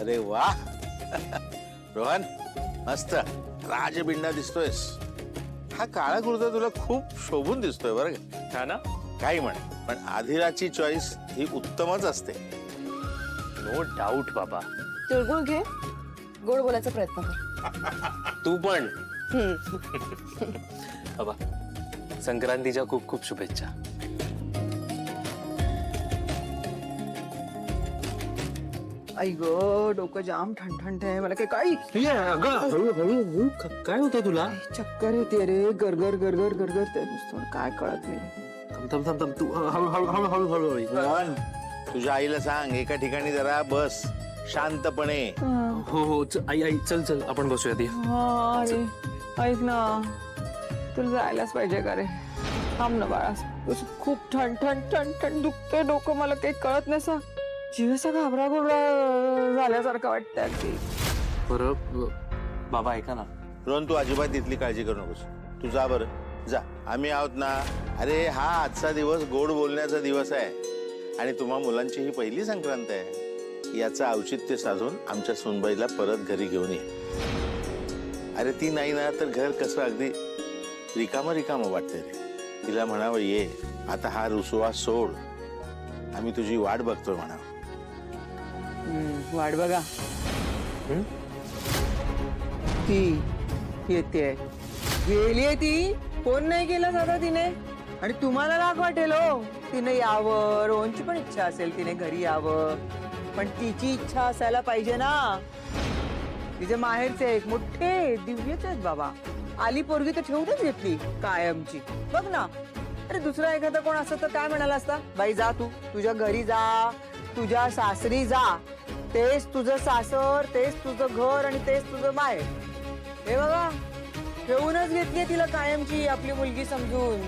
अरे वा रोहन मस्त राजबिंडा दिसतोयस. हा काळा कुर्ता तुला खूप शोभून दिसतोय बरं का. हा ना. काही म्हण पण आधिराची चॉईस ही उत्तमच असते. नो डाऊट बाबा. तिळगुळ घे, गोड बोलायचा प्रयत्न कर. तू पण. बाबा संक्रांतीच्या खूप खूप शुभेच्छा. आई ग डोकं जाम ठणठणत आहे मला. काही काय होतं तुला? चक्कर येते रे. गरगर गरगर गरगर ते नुसतं काय कळत नाही. थांब थांब थांब तू हळू. रोहन तुझ्या आईला सांग एका ठिकाणी जरा बस शांतपणे. हो आई आई चल चल आपण बसूया ती. हा अरे ऐक ना, तुला जायलाच पाहिजे का रे. थांब ना बाळा. तुझं खूप ठणठण ठणठण दुखतंय डोकं. मला काही कळत नाही. जीव असा घाबरा घाबरा झाल्यासारखं वाटतंय अगदी. बरं बाबा ऐका ना. रोहन तू अजिबात इथली काळजी करू नकोस. तू जा बरं जा, आम्ही आहोत ना. अरे हा आजचा दिवस गोड बोलण्याचा दिवस आहे आणि तुम्हा मुलांची ही पहिली संक्रांत आहे. याचं औचित्य साधून आमच्या सुनबाईला परत घरी घेऊन ये. अरे ती नाही ना तर घर कसं अगदी रिकामं रिकामं वाटतंय रे. तिला म्हणावं ये आता हा रुसवा सोड, आम्ही तुझी वाट बघतोय म्हणावं. वाट बघा. ती येते गेलीये. ती फोन नाही केला सगळं तिने. आणि तुम्हाला राग वाटेल हो. तिने यावं, रोहनची पण इच्छा असेल तिने घरी यावं, पण तिची इच्छा असायला पाहिजे ना. तिचे माहेरचे एक मोठे दिव्यच आहेत बाबा. आली पोरगी तर ठेवूनच घेतली कायमची. बघ ना. अरे दुसरा एखादा कोण असं तर काय म्हणाला असता, बाई जा तू तुझ्या घरी जा, तुझ्या सासरी जा. तेच तुझं सासर, तेच तुझं घर आणि तेच तुझं माहेर. हे बघा ठेवूनच घेतली तिला कायमची आपली मुलगी समजून.